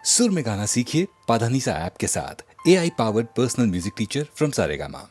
सुर में गाना सीखिए पाधानीसा ऐप के साथ। AI powered personal music teacher from Saregama.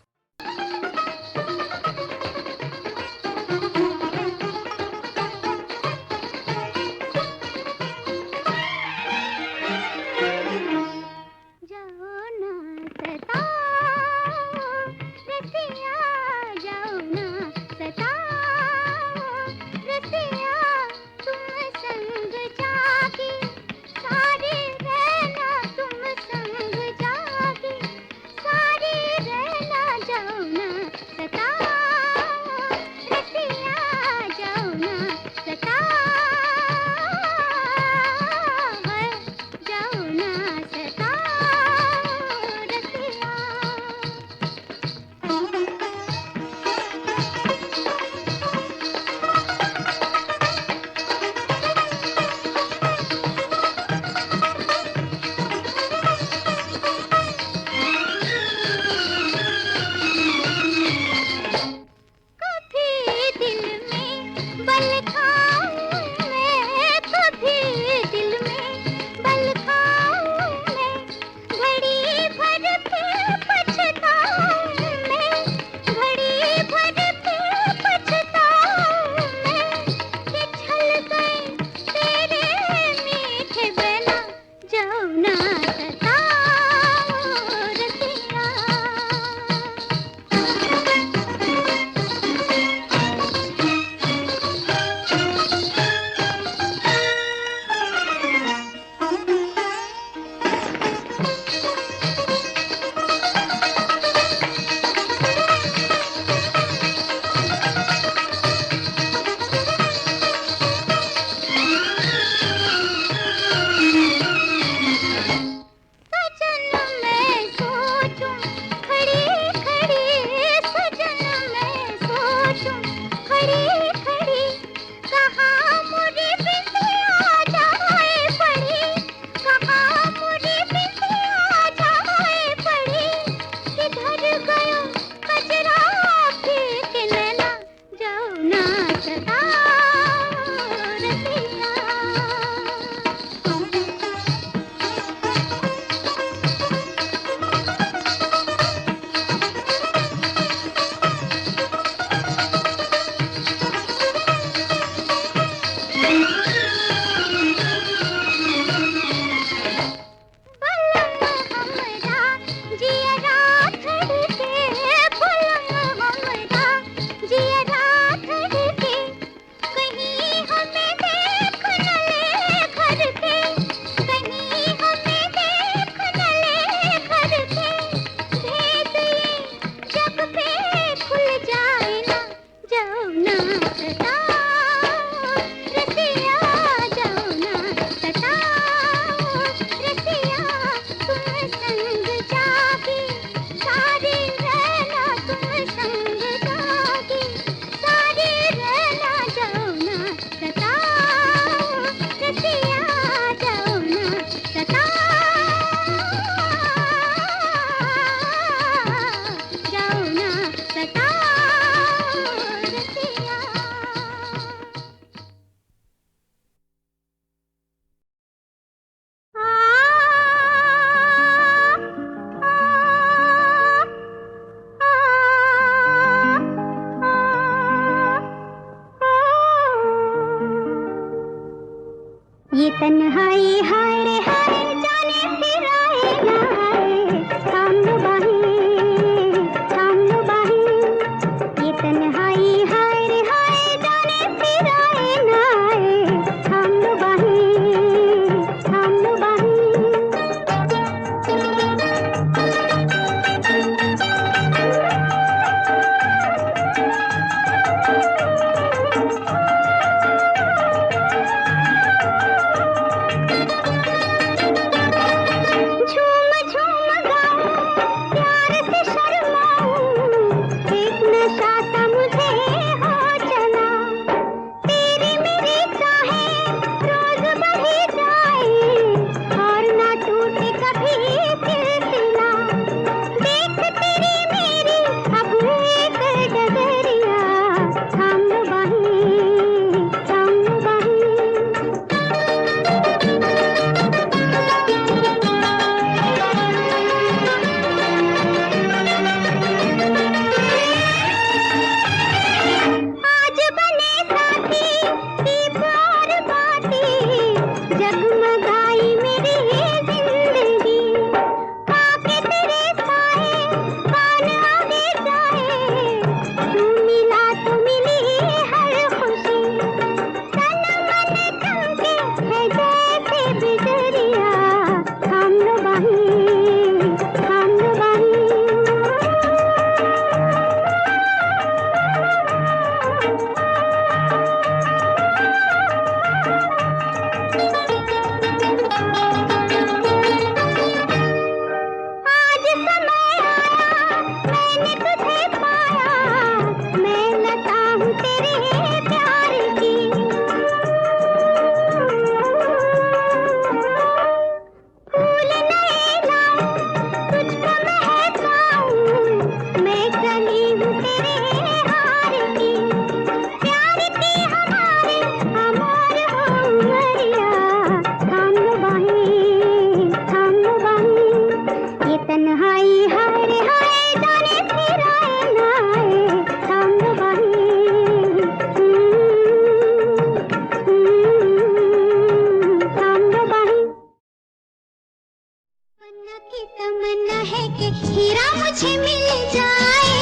कि हीरा मुझे मिल जाए,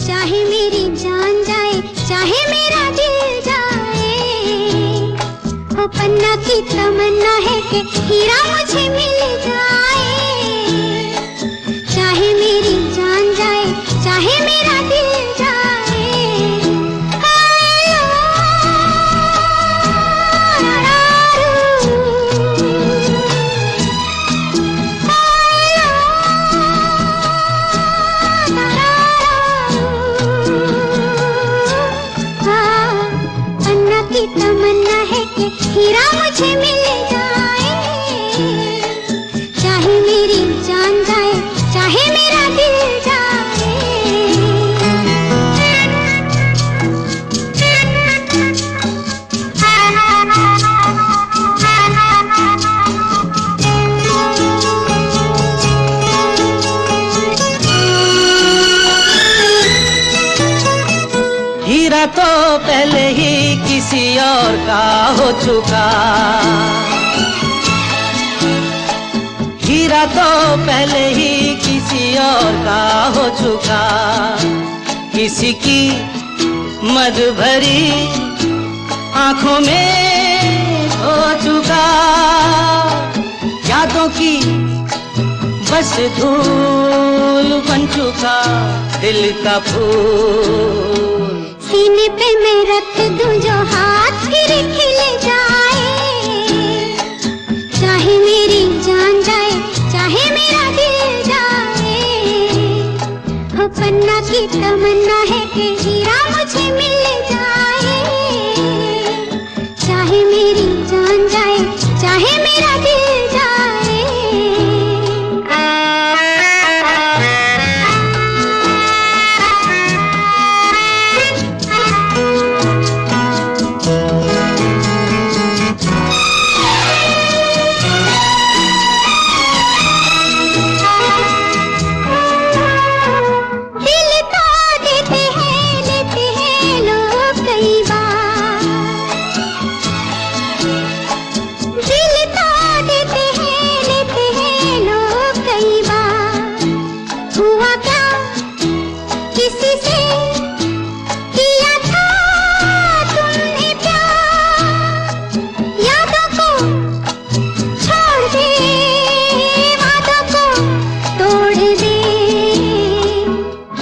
चाहे मेरी जान जाए, चाहे मेरा दिल जाए। वो पन्ना की तमन्ना है कि हीरा मुझे मिल जाए, चाहे मेरी जान जाए, चाहे मेरा दिल जाए। तमन्ना है कि हीरा मुझे मिल जाए, चाहे मेरी जान जाए, चाहे मेरा दिल जाए। हीरा तो पहले ही किसी और का हो चुका, हीरा तो पहले ही किसी और का हो चुका। किसी की मद भरी आंखों में हो चुका, यादों की बस धूल बन चुका दिल का फूल। सीने पे मैं रख दूं जो हाथ फिर खिल जाए, चाहे मेरी जान जाए, चाहे मेरा दिल जाए। हो पन्ना की तमन्ना है कि हीरा मुझे मिल जाए, चाहे मेरी जान जाए, चाहे मेरा दिल जाए।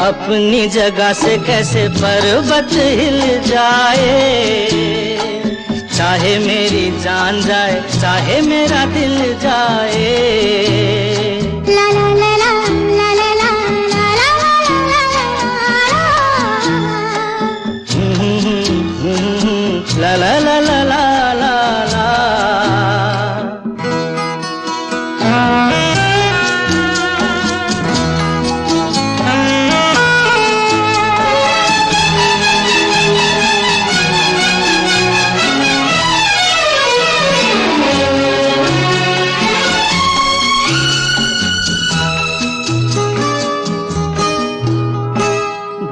अपनी जगह से कैसे पर्वत हिल जाए, चाहे मेरी जान जाए, चाहे मेरा दिल जाए। ला ला ला ला ला ला ला ला ला ला ला ला ला ला ला।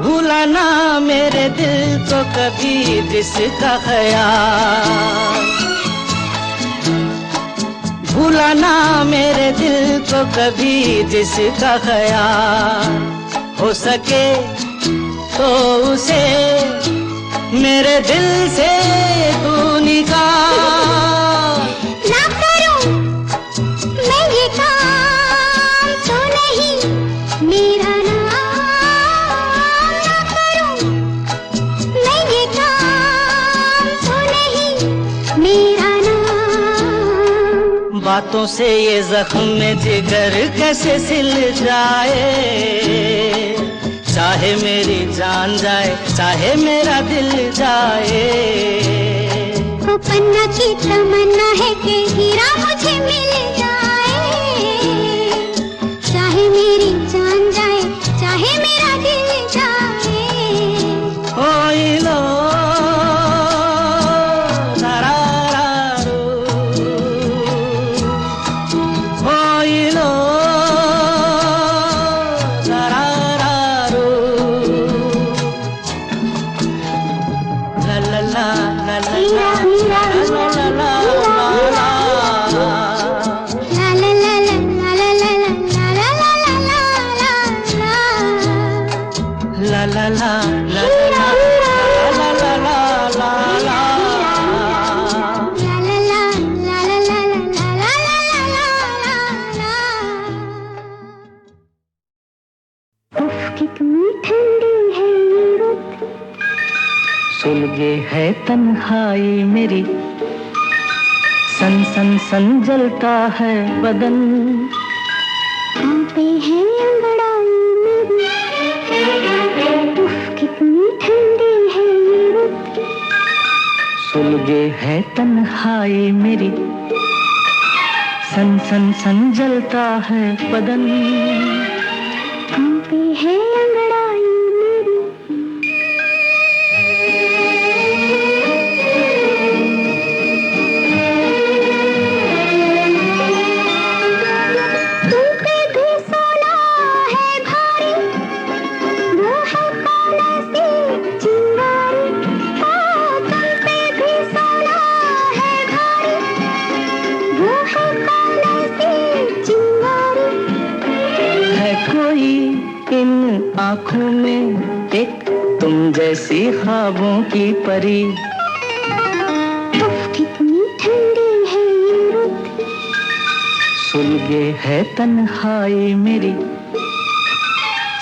भूलाना मेरे दिल को कभी जिसका ख्याल, भूलाना मेरे दिल को कभी जिसका ख्याल। हो सके तो उसे मेरे दिल से तू निकाल। ना करूं मैं ये काम तो नहीं मेरा नाम, ना करूं मैं ये काम तो नहीं मेरा नाम। बातों से ये जख्म जिगर कैसे सिल जाए, चाहे मेरी जान जाए, चाहे मेरा दिल जाए। वो पन्ना की तमन्ना है कि हीरा मुझे मिल जाए, चाहे मेरी जान जाए, चाहे मेरा दिल जाए। ओए लो la la la la la la la la la la सुलगे है तन्हाई मेरी, सन सन सन जलता है बदन, कांपे है अंगड़ाई मेरी, उफ कितनी ठंडी है ये रुत। सुलगे है तन्हाई मेरी, सन सन सन जलता है बदन, कांपे है अंगड़ाई मेरी। तुम पे भी सोना है भारी, वो है काला सी चिंगारी। तुम पे भी सोना है भारी, वो है काला सी चिंगारी। है कोई इन आँखों में एक तुम जैसी ख्वाबों की परी, उफ कितनी ठंडी है ये रुत। सुलगे है तन्हाई मेरी,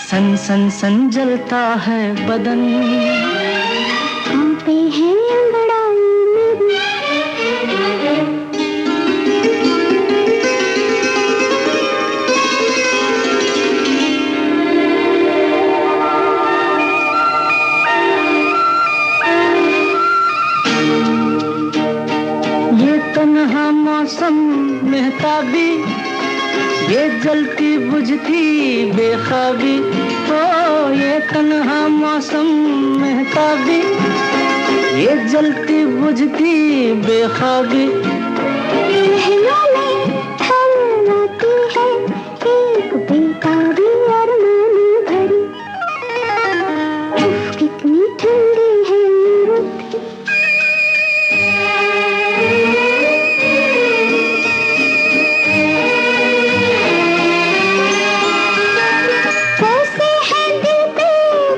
सन सन सन जलता है बदन, कांपे है अंगड़ाई मेरी। ये तन्हा मौसम मेहताबी, ये जलती बुझती बेख्वाबी, ओ ये तन्हा मौसम मेहताबी, ये जलती बुझती बेख्वाबी, पहलों में थर्राती है एक बेताबी अरमान भरी। उफ कितनी ठंडी है ये रुत। कैसे है दिल पे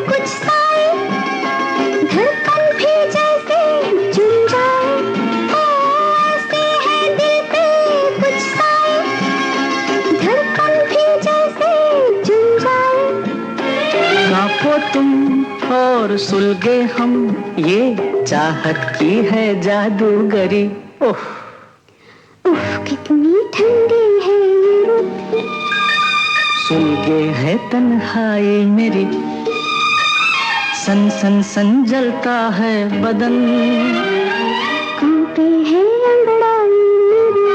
कुछ साए, धड़कन भी जैसे झूम जाए। ऐसे है दिल पे कुछ साए, धड़कन भी जैसे झूम जाए। कांपो तुम और सुलगे हम, ये चाहत की है जादूगरी, ओह उफ कितनी ठंडी है ये रुत। सुलगे है तन्हाई मेरी, सन सन सन जलता है बदन, कांपे है अंगड़ाई मेरी।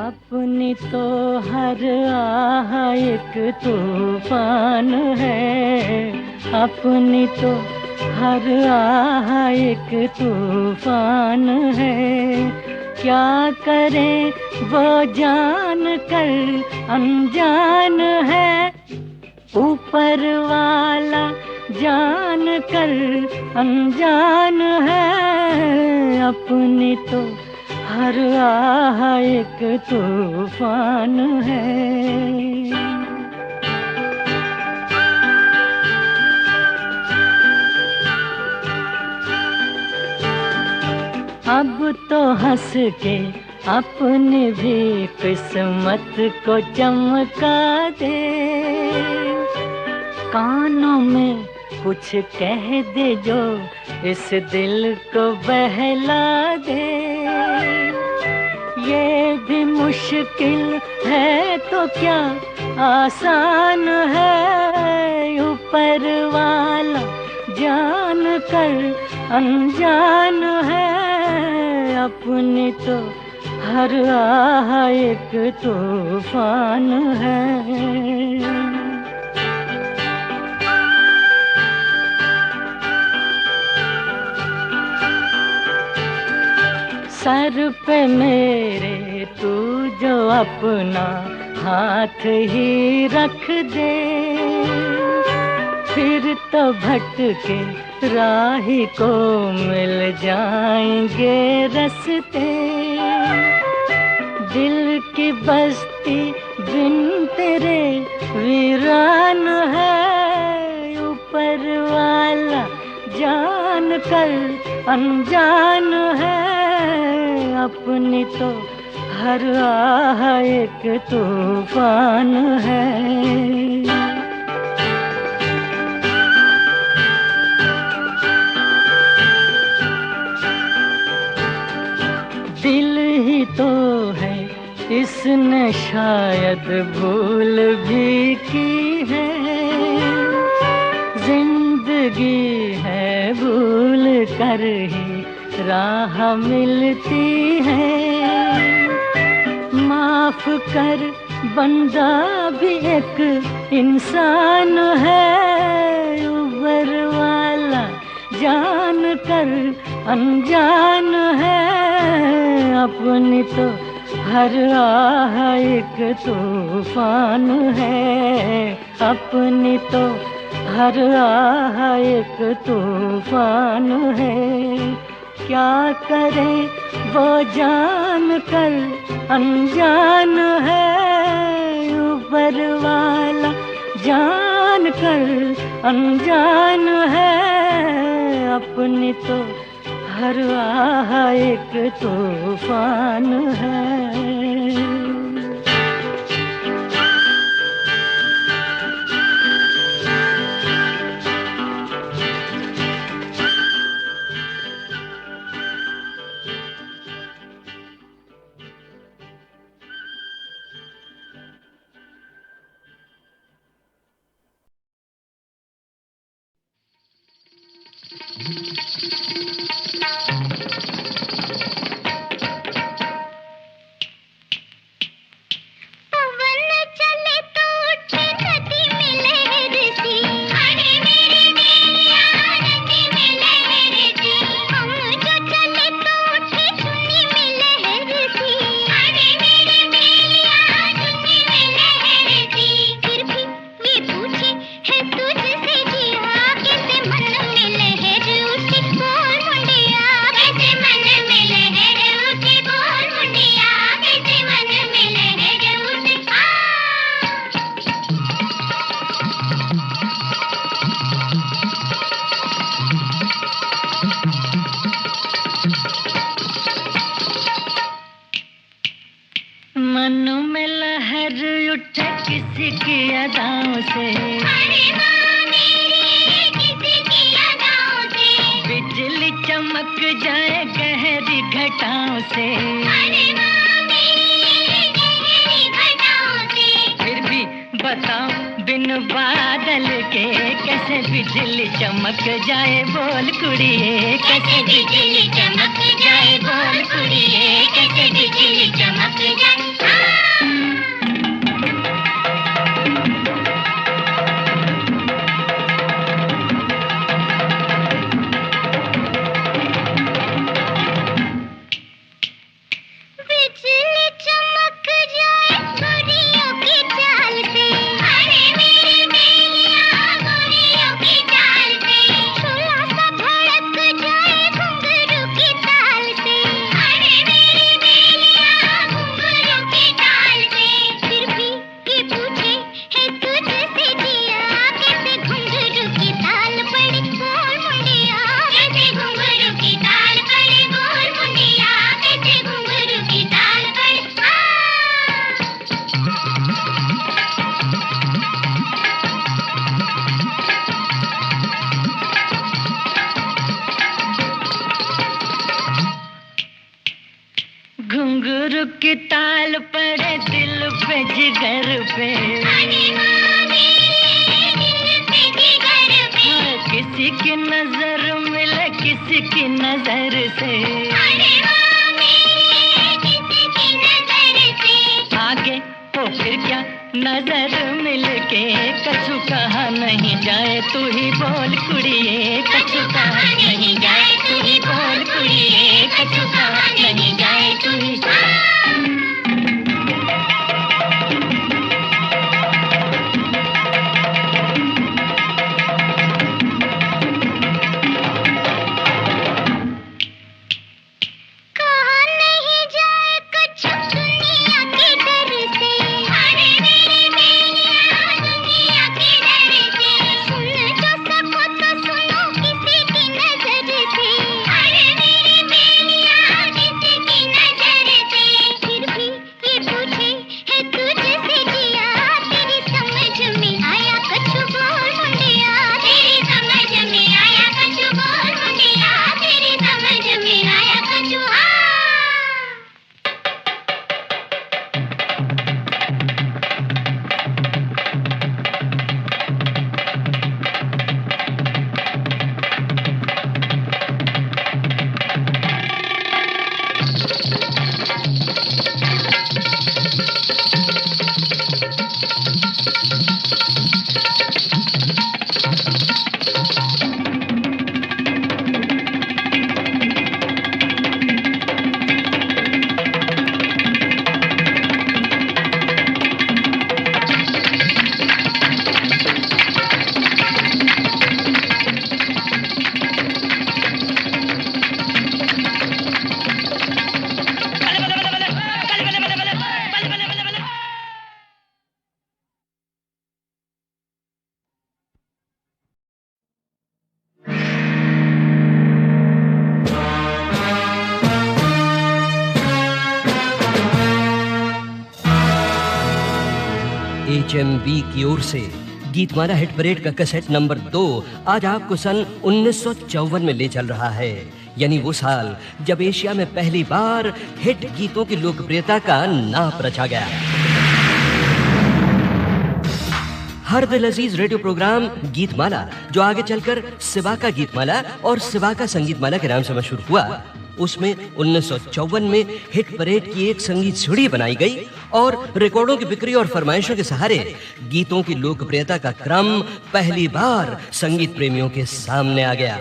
अपनी तो हर आह एक तूफान है, अपनी तो हर आह एक तूफान है, क्या करें वो जान कर अनजान है, ऊपर वाला जान कर अनजान है, अपनी तो हर आह एक तूफान है। अब तो हंस के अपनी भी किस्मत को चमका दे, कानों में कुछ कह दे जो इस दिल को बहला दे, ये भी मुश्किल है तो क्या आसान है, ऊपर वाला जान कर अनजान है, अपनी तो हर आह एक तूफान है। सर पे मेरे तू जो अपना हाथ ही रख दे, फिर तो भटके राही को मिल जाएंगे रास्ते। दिल की बस्ती बिन तेरे वीरान है, ऊपर वाला जान कर अनजान है, अपनी तो हर आह एक तूफान है। दिल ही तो है इसने शायद भूल भी की है, जिंदगी है भूल कर ही राह मिलती है। माफ कर बंदा भी एक इंसान है, ऊपर वाला जान कर अनजान है, अपनी तो हर आह एक तूफान है, अपनी तो हर आह एक तूफान है। क्या करे वो जान कर अनजान है, ऊपर वाला जान कर अनजान है, अपनी तो हर आह एक तूफान है। मन में लहर उठे किसी की अदाओं से, बिजली चमक जाए गहरी घटाओं से, फिर भी बताओ बिन बादल के कैसे बिजली चमक जाए, बोल कुड़िए कैसे बिजली चमक जाए, बोल कुड़िए कैसे बिजली चमक जाए। घुंघरू की ताल पड़े दिल पे जिगर पे, किसी की नजर मिले किसी की नजर से, आगे तो फिर क्या नजर मिल के कछु कहा नहीं जाए, तू ही बोल कुड़िए कछु कहा नहीं जाए, तू ही बोल कुड़िए कछु कहा नहीं बनी जाए तू ही HMV की ओर से गीतमाला हिट परेड का कैसेट नंबर 2 आज आपको सन 1954 में ले चल रहा है, यानी वो साल जब एशिया में पहली बार हिट गीतों की लोकप्रियता का नाप रचा गया। हर दिल अजीज रेडियो प्रोग्राम गीतमाला, जो आगे चलकर सिवा का गीतमाला और सिवा का संगीतमाला के नाम से मशहूर हुआ, उसमें 1954 में हिट परेड की एक संगीत सीढ़ी बनाई गई और रिकॉर्डों की बिक्री और फरमाइशों के सहारे गीतों की लोकप्रियता का क्रम पहली बार संगीत प्रेमियों के सामने आ गया।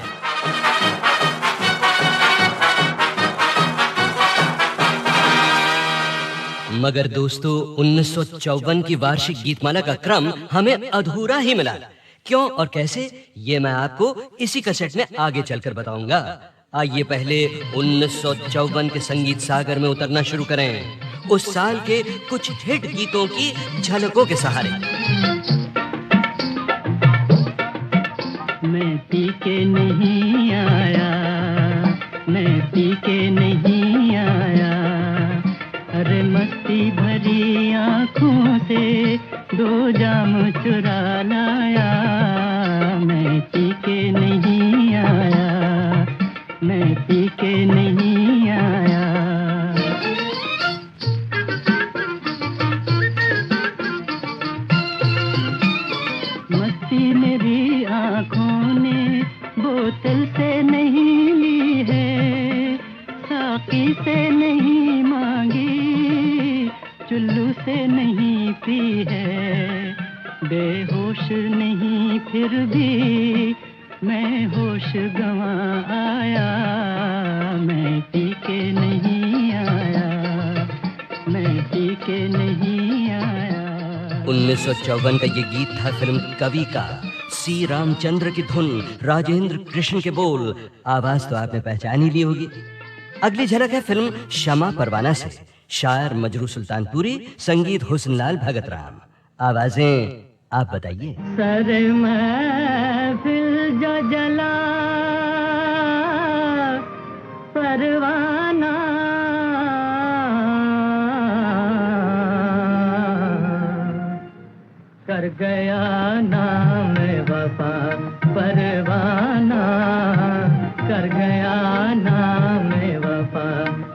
मगर दोस्तों, 1954 की वार्षिक गीतमाला का क्रम हमें अधूरा ही मिला। क्यों और कैसे, ये मैं आपको इसी कैसेट में आगे चलकर बताऊंगा। आइए पहले 1954 के संगीत सागर में उतरना शुरू करें, उस साल के कुछ हिट गीतों की झलकों के सहारे। मैं पी के नहीं आया, मैं पी के नहीं आया, अरे मस्ती भरी आँखों से 2 जाम चुरा लाया। मैं पी के नहीं आया, मैं पी के नहीं आया। मस्ती मेरी आँखों ने बोतल से नहीं ली है, साकी से नहीं मांगी, चुल्लू से नहीं पी है, बेहोश नहीं फिर भी मैं होश गंवा आया। मैं पी के नहीं आया, मैं पी के नहीं आया। 1954 का ये गीत था फिल्म कवि का। सी रामचंद्र की धुन, राजेंद्र कृष्ण के बोल, आवाज तो आपने पहचान ही ली होगी। अगली झलक है फिल्म शमा परवाना से। शायर मजरू सुल्तानपुरी, संगीत हुस्नलाल भगत राम, आवाजें आप बताइए। सर महफिल जो जला परवाना, कर गया नाम वफा परवाना, कर गया नाम वफा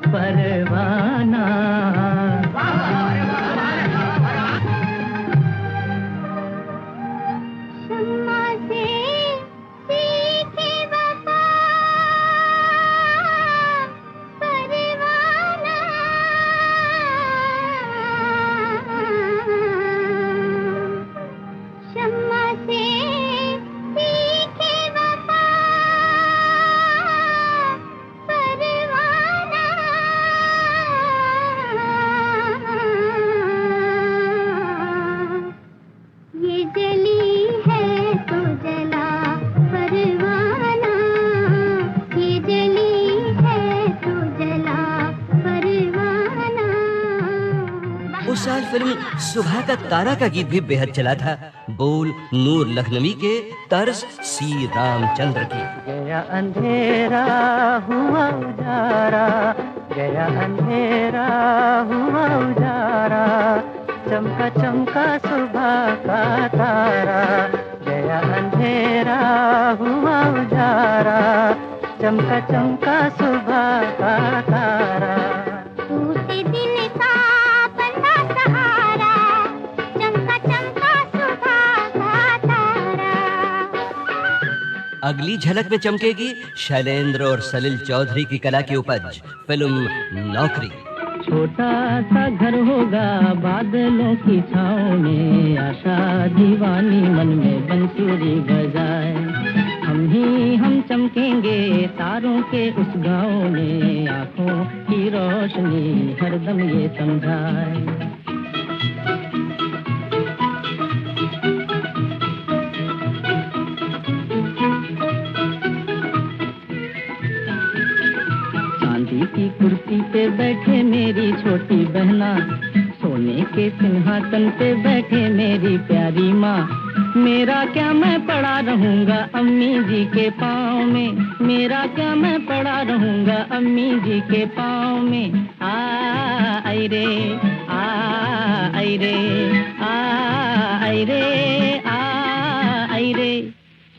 परवाना। उस साल फिल्म सुबह का तारा का गीत भी बेहद चला था। बोल नूर लखनवी के, तर्ज सी रामचंद्र की। गया अंधेरा हुआ उजारा, गया अंधेरा हुआ उजारा, चमका चमका सुबह का तारा। गया अंधेरा हुआ उजारा, चमका चमका सुबह का तारा। टूटे दिल का बंधा सहारा, चमका चमका सुबह का तारा। अगली झलक में चमकेगी शैलेंद्र और सलिल चौधरी की कला की उपज, फिल्म नौकरी। छोटा सा घर होगा बादलों की छाँव में, आशा दीवानी मन में बंसुरी बजाए। हम चमकेंगे तारों के उस गाँव में, आँखों की रोशनी हरदम ये समझाए। चांदी की कुर्सी पे बैठे मेरी छोटी बहना, सोने के सिंहासन पे बैठे मेरी प्यारी माँ। मेरा क्या मैं पड़ा रहूंगा अम्मी जी के पाँव में, मेरा क्या मैं पड़ा रहूंगा अम्मी जी के पाँव में। आई रे आई रे आई रे आई रे।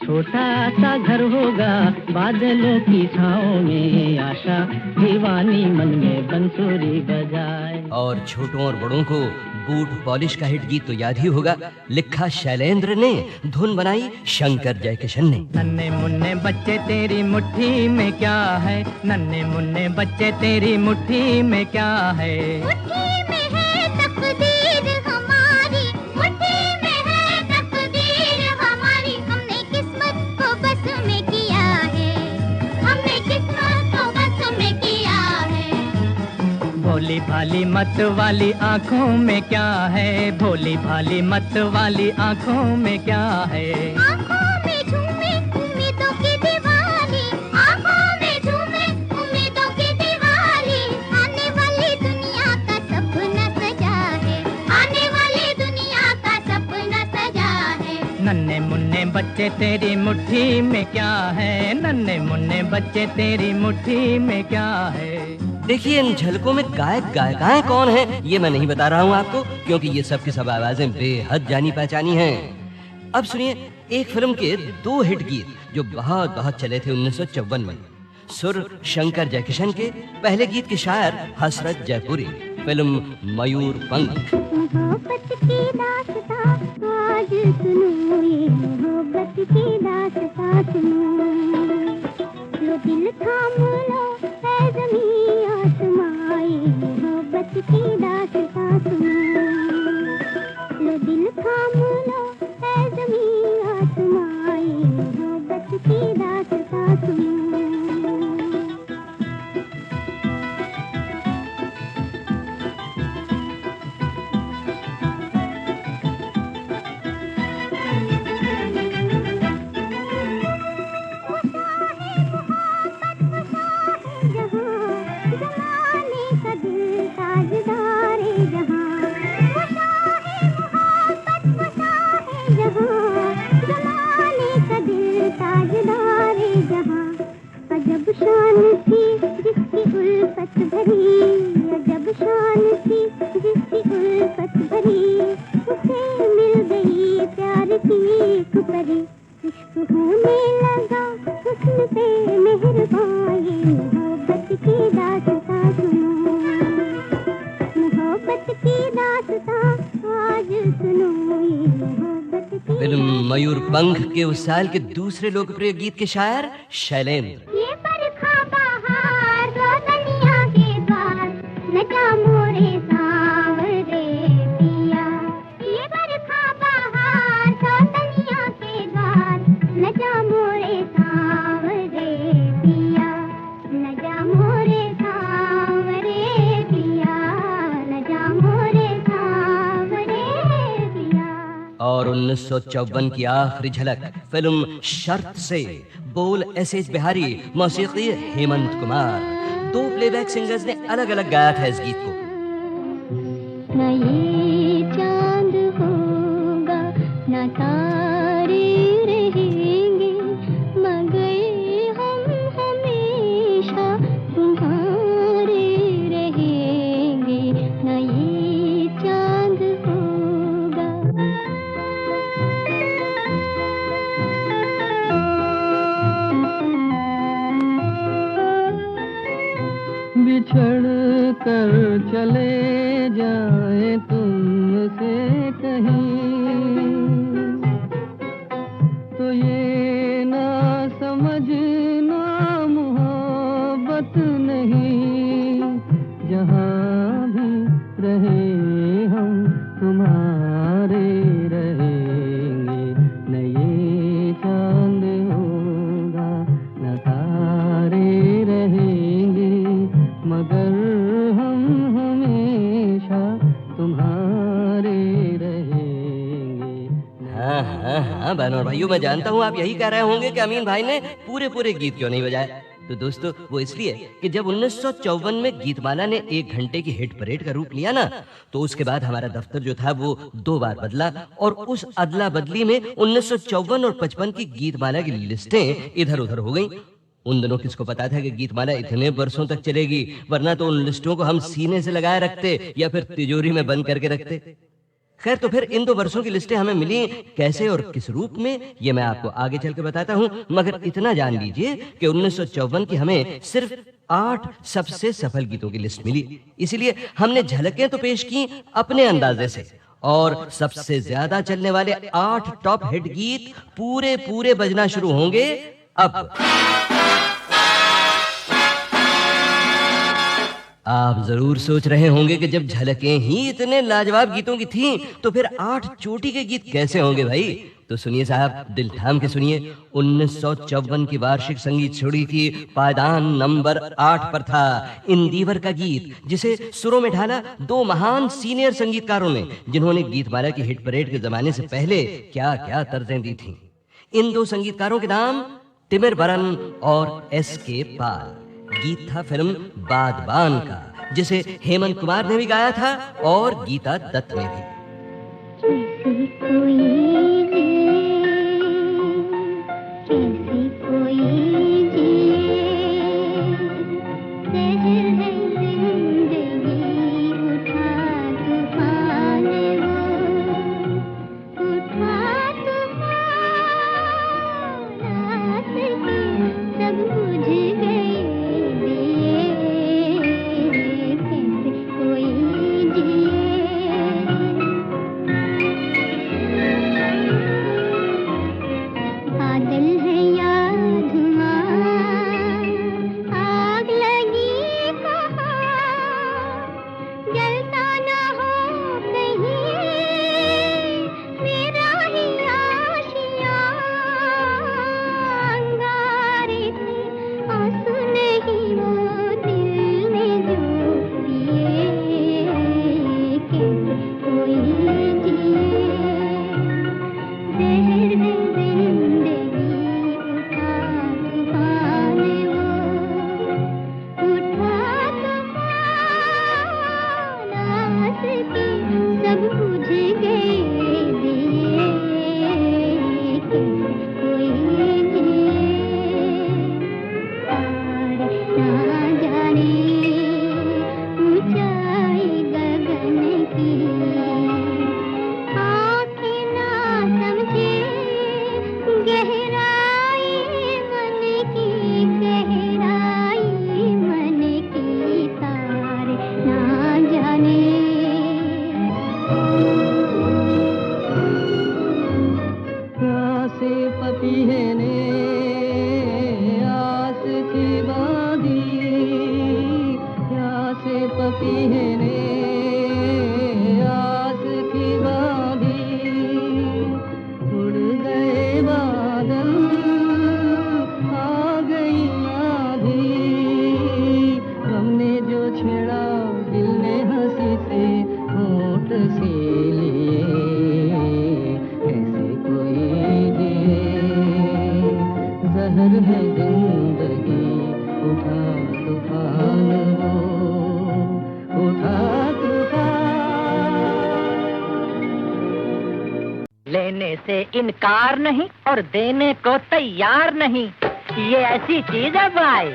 छोटा सा घर होगा बादलों की छाँव में, आशा दीवानी मन में बंसुरी बजाए। और छोटों और बड़ों को बूट पॉलिश का हिट गीत तो याद ही होगा, लिखा शैलेंद्र ने, धुन बनाई शंकर जयकिशन ने। नन्हे मुन्ने बच्चे तेरी मुट्ठी में क्या है, नन्हे मुन्ने बच्चे तेरी मुट्ठी में क्या है। मुट्ठी में है तकदीर हमारी, मुट्ठी में है तकदीर हमारी। हमने किस्मत को बस में किया है, हमने किस्मत को बस में किया है। भोली भाली मत वाली आँखों में क्या है, भोली भाली मत वाली आँखों में क्या है। आँखों में झूमे उम्मीदों की दिवाली, आँखों में झूमे उम्मीदों की दिवाली। आने वाली दुनिया का सपना सजा है, आने वाली दुनिया का सपना सजा है। नन्हे मुन्ने बच्चे तेरी मुट्ठी में क्या है, नन्हे मुन्ने बच्चे तेरी मुट्ठी में क्या है। देखिए इन झलकों में गायक गायिकाएं कौन हैं ये मैं नहीं बता रहा हूं आपको, क्योंकि ये सब की सब आवाजें बेहद जानी पहचानी हैं। अब सुनिए एक फिल्म के 2 हिट गीत जो बहुत बहुत चले थे 1954 में। सुर शंकर जयकिशन के, पहले गीत के शायर हसरत जयपुरी, फिल्म मयूर पंख। मोहब्बत की दास्तां आज सुनो, ये मोहब्बत की दास्तां सुनो। लो दिल थाम लो ऐ ज़मीं आसमां, ये मोहब्बत की दास्तां सुनो। लो दिल थाम लो ऐ ज़मीं आसमां, ये मोहब्बत की दास्तां सुनो। अजब शान थी जिसकी उल्फत भरी, अजब शान थी जिसकी उल्फत भरी। उसे मिल गई प्यार की एक परी, इश्क होने लगा हुस्न पे मेहरबान। ये मोहब्बत की दास्तां सुनो, मोहब्बत की दास्तां आज सुनो, ये मोहब्बत की। फिल्म मयूर पंख के उस साल के दूसरे लोकप्रिय गीत के शायर शैलेंद्र। ये बरखा बहार रोशनियाँ के पास, लगा मोरे सांवरे पिया। ये बरखा बहार रोशनियाँ के पास, लगा मोरे सांवरे पिया। लगा मोरे सांवरे पिया, लगा मोरे सांवरे पिया। और 1954 की आखिरी झलक फिल्म शर्त से, बोल एस.एच. बिहारी, मौसीकी हेमंत कुमार। 2 प्लेबैक सिंगर्स ने अलग अलग गाया था इस गीत को। न ये चांद होगा न तारे रहेंगे, मगर हम हमेशा तुम्हारे रहेंगे, न ये चांद होगा। बिछड़ कर चले जाए तुमसे कहीं, तो ये ना समझना मोहब्बत नहीं, जहाँ भी रहे हम तुम्हारे रहेंगे, न ये चांद होगा न तारे रहेंगे, मगर हम हमेशा तुम्हारे रहेंगे। हाँ हाँ हाँ बहनों और भाइयों, मैं जानता हूँ आप यही कह रहे होंगे कि अमीन भाई ने पूरे पूरे गीत क्यों नहीं बजाए। तो दोस्तों वो इसलिए कि जब 1954 में गीतमाला ने 1 घंटे की हिट परेड का रूप लिया ना, तो उसके बाद हमारा दफ्तर जो था वो 2 बार बदला, और उस अदला बदली में 1954 और 55 की गीतमाला की लिस्टें इधर उधर हो गईं। उन दिनों किसको पता था कि गीतमाला इतने वर्षों तक चलेगी, वरना तो उन लिस्टों को हम सीने से लगाए रखते या फिर तिजोरी में बंद करके रखते। खैर, तो फिर इन 2 वर्षों की लिस्टें हमें मिली कैसे और किस रूप में, ये मैं आपको आगे चल के बताता हूं, मगर इतना जान लीजिए कि 1954 की हमें सिर्फ 8 सबसे सफल गीतों की लिस्ट मिली। इसीलिए हमने झलकें तो पेश की अपने अंदाजे से, और सबसे ज्यादा चलने वाले 8 टॉप हिट गीत पूरे पूरे बजना शुरू होंगे अब। आप जरूर सोच रहे होंगे कि जब झलकें ही इतने लाजवाब गीतों की थीं, तो फिर 8 चोटी के गीत कैसे होंगे भाई? तो सुनिए साहब, दिल थाम के सुनिए। 1954 की वार्षिक संगीत छोड़ी की पायदान नंबर 8 पर था इंदिवर का गीत, जिसे सुरों में ढाला 2 महान सीनियर संगीतकारों ने, जिन्होंने गीतमाला की हिट परेड के जमाने से पहले क्या क्या तर्जें दी थीं। इन 2 संगीतकारों के नाम तिमिर बरन और S.K. पाल। गीत था फिल्म बादबान का, जिसे हेमंत कुमार ने भी गाया था और गीता दत्त ने भी। कैसे कोई जिए, कैसे कोई जिए, शहर है जिंदगी, उठा तूफान वो, उठा तूफान, रात के सब बुझ गए दिए, कैसे कोई जिए। से इनकार नहीं और देने को तैयार नहीं। ये ऐसी चीज है भाई,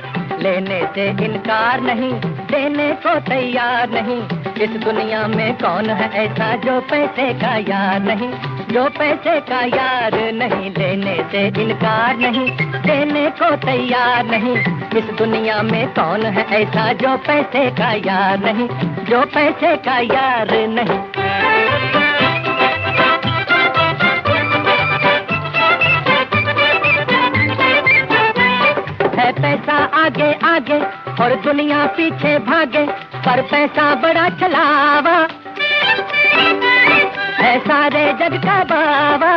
लेने से इनकार नहीं, देने को तैयार नहीं। इस दुनिया में कौन है ऐसा जो पैसे का यार नहीं, जो पैसे का यार नहीं। लेने से इनकार नहीं, देने को तैयार नहीं। इस दुनिया में कौन है ऐसा जो पैसे का यार नहीं, जो पैसे का यार नहीं। है पैसा आगे आगे और दुनिया पीछे भागे, पर पैसा बड़ा छलावा है सारे जग का बाबा।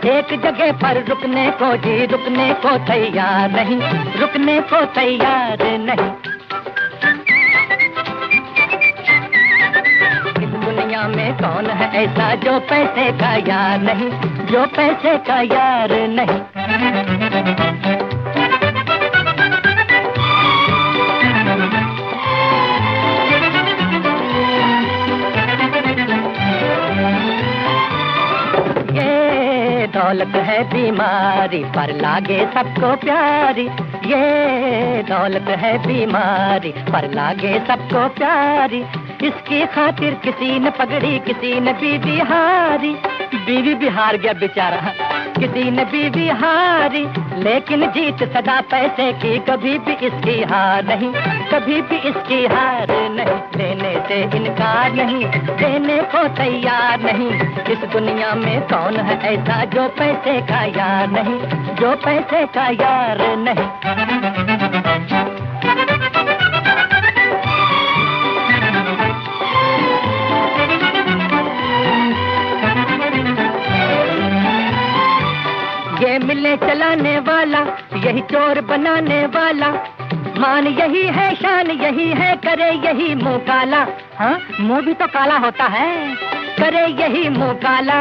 एक जगह पर रुकने को जी रुकने को तैयार नहीं, रुकने को तैयार नहीं। इस दुनिया में कौन है ऐसा जो पैसे का यार नहीं, जो पैसे का यार नहीं। दौलत है बीमारी पर लागे सबको प्यारी, ये दौलत है बीमारी पर लागे सबको प्यारी। इसकी खातिर किसी ने पगड़ी किसी ने बीवी हारी, बीवी भी हार गया बेचारा, किसी ने बीवी हारी। लेकिन जीत सदा पैसे की, कभी भी इसकी हार नहीं, कभी भी इसकी हार नहीं। लेने से इनकार नहीं, देने को तैयार नहीं। इस दुनिया में कौन है ऐसा जो पैसे का यार नहीं, जो पैसे का यार नहीं। ये मिले चलाने वाला, यही चोर बनाने वाला, मान यही है शान यही है, करे यही मुंह काला। हाँ, मुंह भी तो काला होता है, करे यही मुंह काला।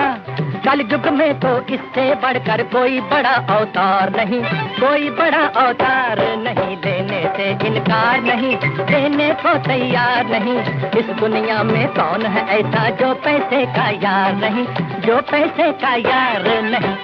कल युग में तो इससे बढ़कर कोई बड़ा अवतार नहीं, कोई बड़ा अवतार नहीं। लेने से इनकार नहीं, देने को तैयार नहीं। इस दुनिया में कौन है ऐसा जो पैसे का यार नहीं, जो पैसे का यार नहीं।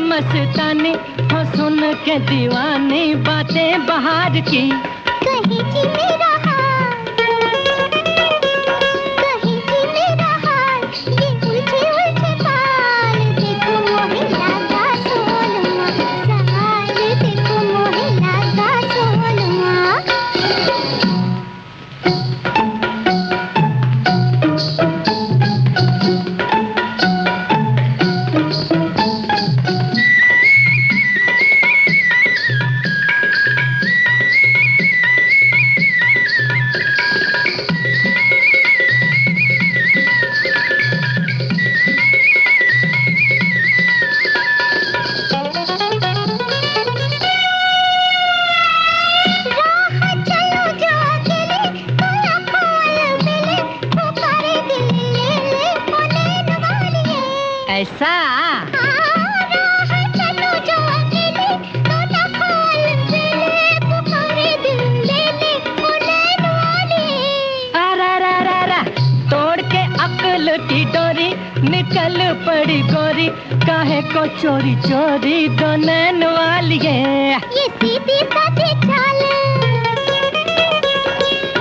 मस्तानी हो सुन के दीवानी बातें बहार की। कहीं की मेरा हाल, कहीं की मेरा हाल, ये उलझे उलझे बाल। देखो मोहे लागा सोलमा साल, देखो ऐसा चलो जो अकेले तो ना खोल दिले पुकारे दिल ले ले उड़ने वाले। अरा तोड़ के अक्ल की डोरी निकल पड़ी गोरी काहे को चोरी चोरी दो नैन वाली है। ये सीधी सादी चाल,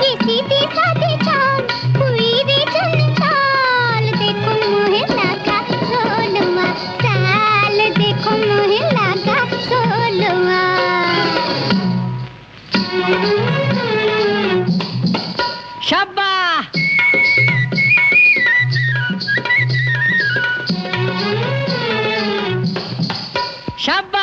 ये सीधी सादी चाल हुई रे चंचाल। देखो मोहे लगा सोलवा साल, देखो मोहे लगा सोलवा। शाबा शाबा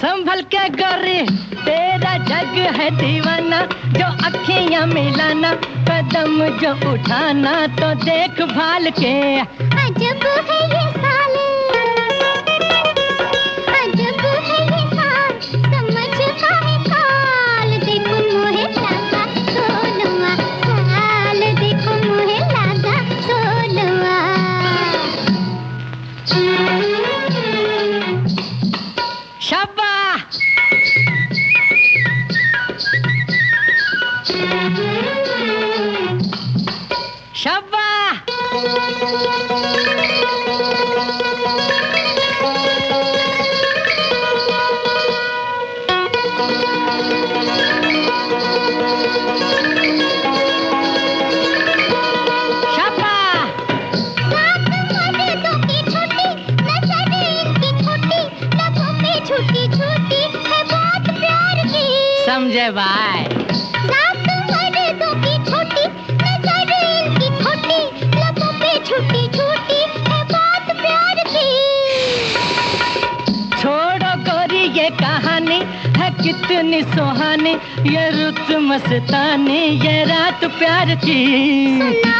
संभल के गोरी तेरा जग है दीवाना, जो अखियां मिलाना कदम जो उठाना तो देख भाल के। अजब है ये साल, अजब है ये साल, समझ पाए काल। देखो मोहे लगा सोलवा साल, देखो मोहे लगा सोलवा। शाबा शाबा समझे भाई। रात मर्दों की छोटी नजर इनकी खोटी, लबों पे छूटी छूटी है बात प्यार की। छोड़ो गोरी ये कहानी है कितनी सुहानी, ये रुत मस्तानी ये रात प्यार की। सुना